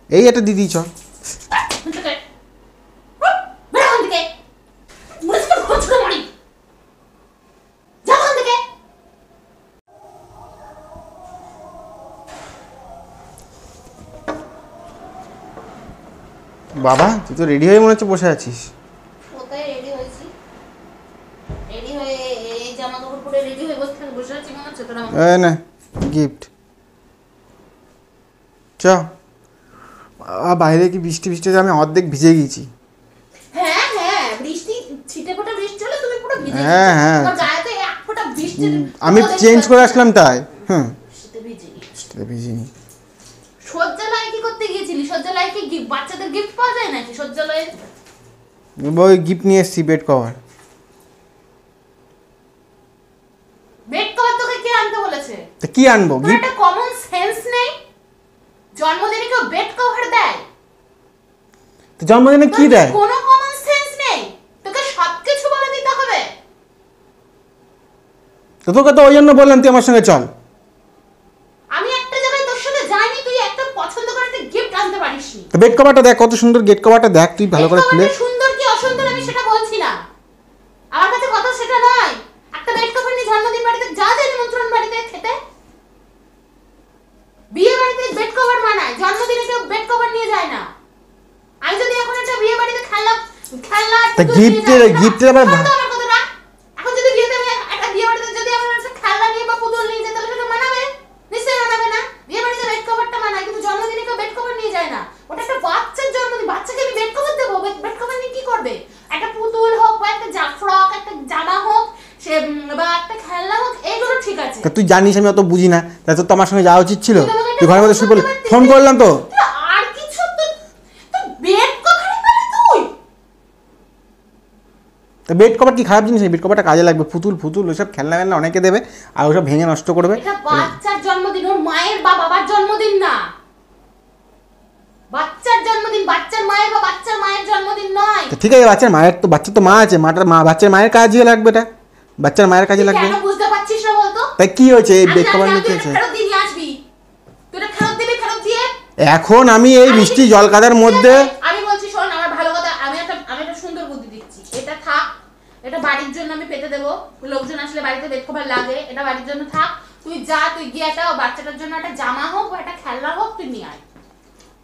এই একটা দিদি চ বাবা তুই তো রেডি হয়ে মনে হচ্ছে বসে আছিস। কোথায় রেডি হয়েছি? রেডি হয়ে এই জামা কাপড় পরে রেডি হয়ে বসে আছি মনে হচ্ছে তোরা? না গিফট চ। বাইরে কি বৃষ্টি বৃষ্টি আমি অর্ধেক ভিজে গেছি। হ্যাঁ হ্যাঁ বৃষ্টি ছিটে ফোঁটা বৃষ্টি হলে তুমি পুরো ভিজে গেছো। হ্যাঁ হ্যাঁ গায়েতে এক ফোঁটা বৃষ্টি আমি চেঞ্জ করে আসলাম তাই। হুম বৃষ্টিতে ভিজিনি। বৃষ্টিতে ভিজিনি। সজ্জালয়ে কি করতে গিয়েছিলি? সজ্জালয়ে কি বাচ্চাদের গিফট পাওয়া যায় নাকি সজ্জালয়ে? ওই গিফট নিয়ে এসেছি বেড কভার। বেড কভার তোকে কে আনতে বলেছে? তা কি আনবো? তোর একটা কমন সেন্স নেই? জন্মদিনে কেউ বেড কভার দেয়? তো জন্মদিনে কি দেয়? কোনো কমন সেন্স নেই? তোকে সবকিছু বলে দিতে হবে? তো তোকে তো ওই জন্য বললাম তুই আমার সঙ্গে চল। আমি একটা জায়গায় তোর সাথে যাইনি, তুই একটা পছন্দ করে একটা গিফট আনতে পারিসনি। তো বেড কভারটা দেখ কত সুন্দর, গেট কভারটা দেখ তুই ভালো করে খুলে। সুন্দর কি অসুন্দর আমি সেটা বলছি না, আমার কাছে কথা সেটা নয়। একটা বেড কভার নিয়ে জন্মদিন বাড়িতে যা যায় নিমন্ত্রণ বাড়িতে খেতে, বিয়ে বাড়িতে বেড কভার মানায়, জন্মদিনে কেউ বেড কভার নিয়ে যায় না। আমি যদি এখন একটা বিয়ে বাড়িতে খেলনা তা গিফটের আবার আমার কথাটা এখন যদি বিয়েতে একটা বিয়ে বাড়িতে যদি আমার একটা খেলনা নিয়ে বা পুতুল নিয়ে যেতে তাহলে সেটা মানাবে? নিশ্চয়ই মানাবে না। বিয়ে বাড়িতে বেড কভারটা মানায়, কিন্তু জন্মদিনে কেউ বেড কভার নিয়ে যায় না। ওটা একটা বাচ্চার জন্মদিন, বাচ্চাকে আমি বেড কভার দেবো? বেড কভার নিয়ে কি করবে? একটা পুতুল হোক বা একটা ফ্রক, একটা জামা হোক, সে বা একটা খেলনা হোক, এইগুলো ঠিক আছে। তুই জানিস আমি অত বুঝি না, তাই তো আমার সঙ্গে যাওয়া উচিত ছিল। তুই ঘরের মধ্যে শুয়ে পড়লি, ফোন করলাম তো। আর কিছু তো বেড কভার তুই তা বেড কভার কি খারাপ জিনিস? বেড কভারটা কাজে লাগবে। পুতুল ওইসব খেলনা খেলনা অনেকে দেবে আর ওসব ভেঙে নষ্ট করবে। এটা বাচ্চার জন্মদিন, ওর মায়ের বা বাবার জন্মদিন না। বাচ্চার জন্মদিন বাচ্চার মায়ের বা বাচ্চার মায়ের জন্মদিন নয়। ঠিক আছে বাচ্চার মায়ের তো, বাচ্চার তো মা আছে, বাচ্চার মায়ের কাজে লাগবে এটা, বাচ্চার মায়ের কাজে লাগবে। কেন বুঝতে পারছিস না বলতো? তাই কি হয়েছে এই বেড কভার নিতে হয়েছে? ফেরত দিয়ে আসবি, তুই এটা ফেরত দিবি, ফেরত দিয়ে এখন আমি এই বৃষ্টি জল কাদার মধ্যে আমি বলছি শোন আমার ভালো কথা, আমি একটা সুন্দর বুদ্ধি দিচ্ছি। এটা থাক, এটা বাড়ির জন্য আমি পেতে দেবো, লোকজন আসলে বাড়িতে বেড কভার লাগে, এটা বাড়ির জন্য থাক। তুই যা, তুই গিয়ে একটা বাচ্চাটার জন্য একটা জামা হোক বা একটা খেলনা হোক তুই নিয়ে আয়।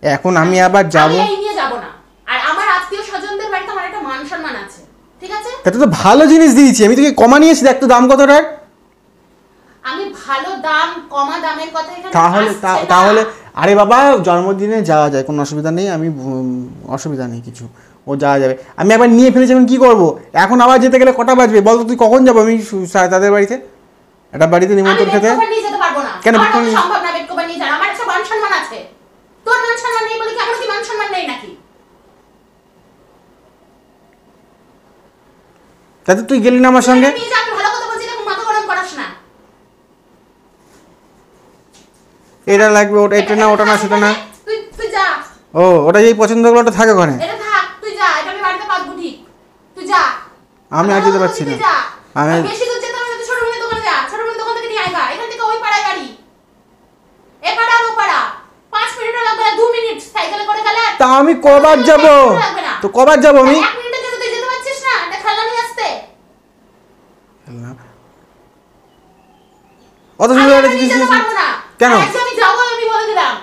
এখন আমি আবার যাব? আমি এই নিয়ে যাব না। আর আমার আত্মীয় স্বজনদের বাড়িতে আমার একটা মান সম্মান আছে, ঠিক আছে? এটা তো ভালো জিনিস দিয়েছি আমি, তোকে কমা নিয়েছি, দেখ তো দাম কতটা। আমি ভালো দাম কমা দামের কথা এখানে তাহলে আরে বাবা জন্মদিনে যাওয়া যায়, কোনো অসুবিধা নেই, আমি অসুবিধা নেই কিছু, ও যাওয়া যাবে। আমি আবার নিয়ে ফেলেছি, এখন কী করবো? এখন আবার যেতে গেলে কটা বাজবে বল তো? তুই কখন যাবো? আমি তাদের বাড়িতে, একটা বাড়িতে নিমন্ত্রণ খেতে। কেন সম্ভব না? বেড কভার নিয়ে যান, আমার একটা মান সম্মান আছে। তোর মান সম্মান নেই বলে কি আমার কি মান সম্মান নেই নাকি? তাতে তুই গেলি না আমার সঙ্গে? ভালো কথা বলছি, দেখুন মাথা গরম করাস না। এটা লাগবে, ওটা এটা না, ওটা না, সেটা না। তুই যা। ও ওটা যেই পছন্দ করলো ওটা থাকে ওখানে। এটা থাক, তুই যা, এটা আমি বাড়িতে পাবো ঠিক। তুই যা। আমি আর যেতে পারছি না। আমি বেশি দূর যেতে হবে না, তুই ছোটমণি দোকানে যা, ছোটমণি দোকান থেকে নিয়ে আইবা। এখান থেকে ওই পাড়ায় গাড়ি, এ পাড়া আর ও পাড়া 5 মিনিটও লাগবে না, 2 মিনিট সাইকেলে করে গেলে। তা আমি কবার যাব? তো কবার যাব আমি? 1 মিনিটের জন্য তুই যেতে পারছিস না এটা খেলনা নিয়ে আসতে? অত সুন্দর একটা জিনিস জিনিস কেন? আমি যাব, আমি বলে দিলাম।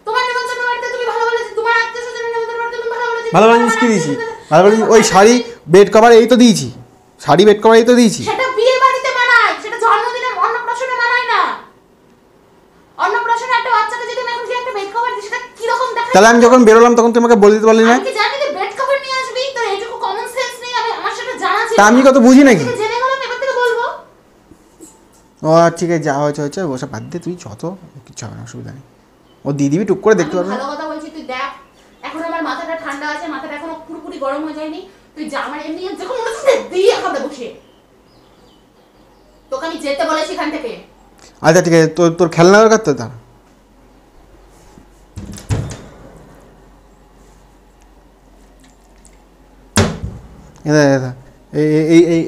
তোমার নিমন্ত্রণ বাড়িতে তুমি ভালো বলেছো, তোমার আত্মীয়স্বজনের নিমন্ত্রণ বাড়িতে তুমি ভালো বলেছো। ভালো জিনিস কি দিয়েছি? ভালো ওই শাড়ি বেড কভার এই তো দিয়েছি, শাড়ি বেড কভার এই তো দিয়েছি। সেটা বিয়ে বাড়িতে মানায়, সেটা জন্মদিনে অন্নপ্রাশনে মানায় না। অন্নপ্রাশনে একটা বাচ্চাকে যদি আমি এখন কি একটা বেড কভার দিই সেটা কি রকম দেখায়? তাহলে আমি যখন বেরোলাম তখন তুই আমাকে বলে দিতে পারলি না? আমি কি জানি যে বেড কভার নিয়ে আসবি? তোর এইটুকু কমন সেন্স নেই? আমার সেটা জানা ছিল। তা আমি কত বুঝি নাকি? জেনে গেলাম, এবার থেকে বলবো। ও ঠিক আছে, যা হয়েছে ওসব বাদ দে, তুই যত কিছু হবে না, অসুবিধা নেই, ও দিয়ে দিবি টুক করে, দেখতে পারবি। ভালো কথা বলছি, তুই দেখ এখন আমার মাথাটা ঠান্ডা আছে, মাথাটা এখনো পুরোপুরি গরম হয়ে যায়নি। তুই যা, আমার এমনি যখন মনে হচ্ছে দিয়ে খাবে বসে। তোকে আমি যেতে বলেছি এখান থেকে। আচ্ছা ঠিক আছে, তোর খেলনা দরকার তো? তার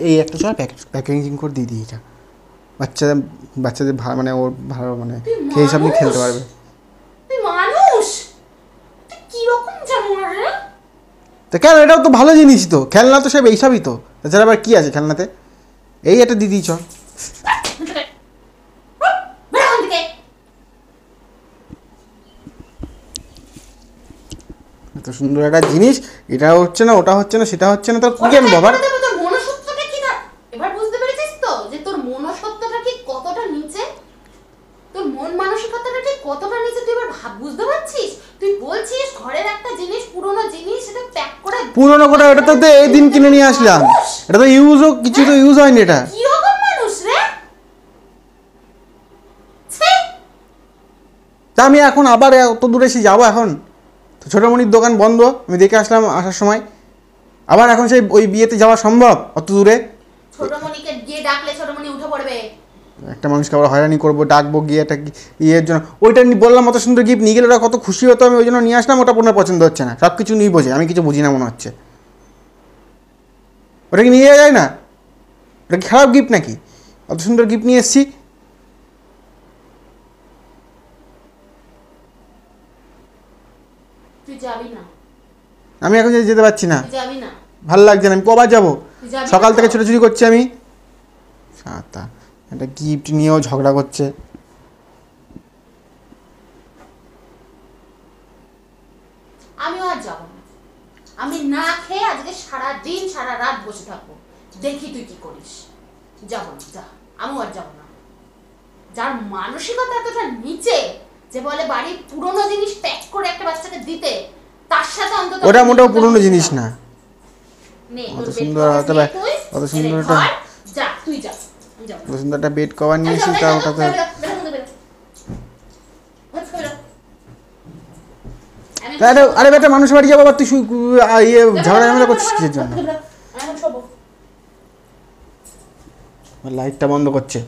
এই একটা সময় প্যাকেজিং করে দিয়ে দিই, এটা বাচ্চাদের মানে ওর ভালো মানে খেয়ে সব নিয়ে খেলতে পারবে। তুই মানুষ, তুই তো কেন, এটাও তো ভালো জিনিস, তো খেলনা তো সব এইসবই তো, তাছাড়া আবার কী আছে খেলনাতে, এই একটা দিদি চ। এত সুন্দর একটা জিনিস, এটা হচ্ছে না, ওটা হচ্ছে না, সেটা হচ্ছে না, তোর কি জানবো আবার? তোর মনসত্বটা কি না এবার বুঝতে পেরেছিস তো, যে তোর মনসত্বটা ঠিক কতটা নিচে, তোর মন মানসিকতাটা ঠিক কতটা নিচে তুই এবার বুঝতে পারছিস? তুই বলছিস ঘরের একটা জিনিস, পুরনো জিনিস, সেটা প্যাক করে পুরোনো করে, এটা তো এই দিন কিনে নিয়ে আসলাম, এটা তো ইউজও কিছু তো ইউজ হয়নি এটা। কি রকম মানুষ রে? তা আমি এখন আবার অত দূরে এসে যাবো এখন? তো ছোটোমণির দোকান বন্ধ, আমি দেখে আসলাম আসার সময়, আবার এখন সেই ওই বিয়েতে যাওয়া সম্ভব অত দূরে? ছোটমণিকে গিয়ে ডাকলে ছোটমণি উঠে পড়বে। একটা মানুষকে আবার হয়রানি করবো, ডাকবো গিয়ে একটা ইয়ের জন্য, ওইটা বললাম অত সুন্দর গিফট নিয়ে গেলে ওরা কত খুশি হতো, আমি ওই জন্য নিয়ে আসলাম, ওটা পুনঃ পছন্দ হচ্ছে না, সব কিছু নিয়ে বোঝে, আমি কিছু বুঝি না মনে হচ্ছে। ওটা কি নিয়ে যাওয়া যায় না? ওটা কি খারাপ গিফট নাকি? অত সুন্দর গিফট নিয়ে এসেছি। তুই যাবি না? আমি এখন যেতে পারছি না, তুই যাবি না? ভালো লাগছে না, আমি কবার যাবো? তুই যাবি সকাল না থেকে তো? ছোটাছুটি করছি আমি, সাতা একটা গিফট নিয়েও ঝগড়া করছে। আমিও আর যাবো না, আমি না খেয়ে আজকে সারা দিন সারা রাত বসে থাকবো, দেখি তুই কি করিস। যাবো না, যা, আমিও আর যাবো না। যার মানসিকতা এতটা নিচে, যে বলে বাড়ির পুরনো জিনিস প্যাক করে একটা বাচ্চাকে দিতে, তার সাথে অন্তত ওটা মোটেও পুরনো জিনিস না। নে, অত তোর সুন্দর বেড কভার একটা নে তুই, অত সুন্দর এনে একটা ঘর, যা, তুই যা, আমি যাবো না। অত সুন্দর একটা বেড কভার নিয়েছি, তা ওটাতে আরে বেটা, মানুষ বাড়ি যাবো, আবার তুই ইয়ে ঝগড়া ঝামেলা করছিস কিসের জন্য? লাইটটা বন্ধ করছে।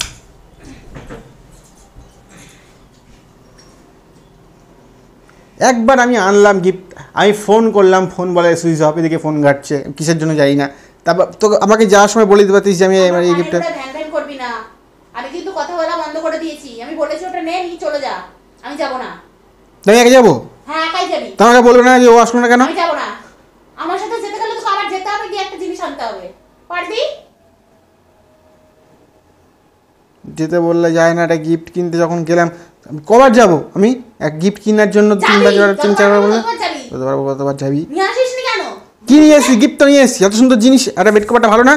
একবার আমি আনলাম গিফট, আমি ফোন করলাম, ফোন বলে সুইচ অফ, এদিকে ফোন ঘাটছে, কিসের জন্য জানি না। তারপর তো আমাকে যাওয়ার সময় বলে দিতে পারতিস যে আমি এবার এই গিফটটা। করবি না, আমি কিন্তু কথা বলা বন্ধ করে দিয়েছি, আমি বলেছি ওটা নে, নিয়ে চলে যা, আমি যাব না। তুমি একা যাবো? হ্যাঁ, একাই যাবি। তোমাকে বলবে না যে ও আসলো না কেন? আমি যাব না, আমার সাথে যেতে গেলে তো আবার যেতে হবে, গিয়ে একটা জিনিস আনতে হবে, পারবি? যেতে বললে যায় না, একটা গিফট কিনতে যখন গেলাম, কবার যাবো আমি এক গিফট কেনার জন্য? তিনবার চারবার বললে কতবার যাবি? নিয়ে আসিসনি কেন? কি নিয়ে এসেছি? গিফট তো নিয়ে এসেছি, এত সুন্দর জিনিস, একটা বেড কভারটা ভালো না?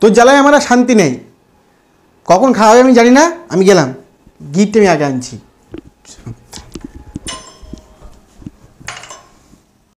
তোর জ্বালায় আমার আর শান্তি নেই, কখন খাওয়াবে আমি জানি না, আমি গেলাম, গিফট আমি আগে আনছি।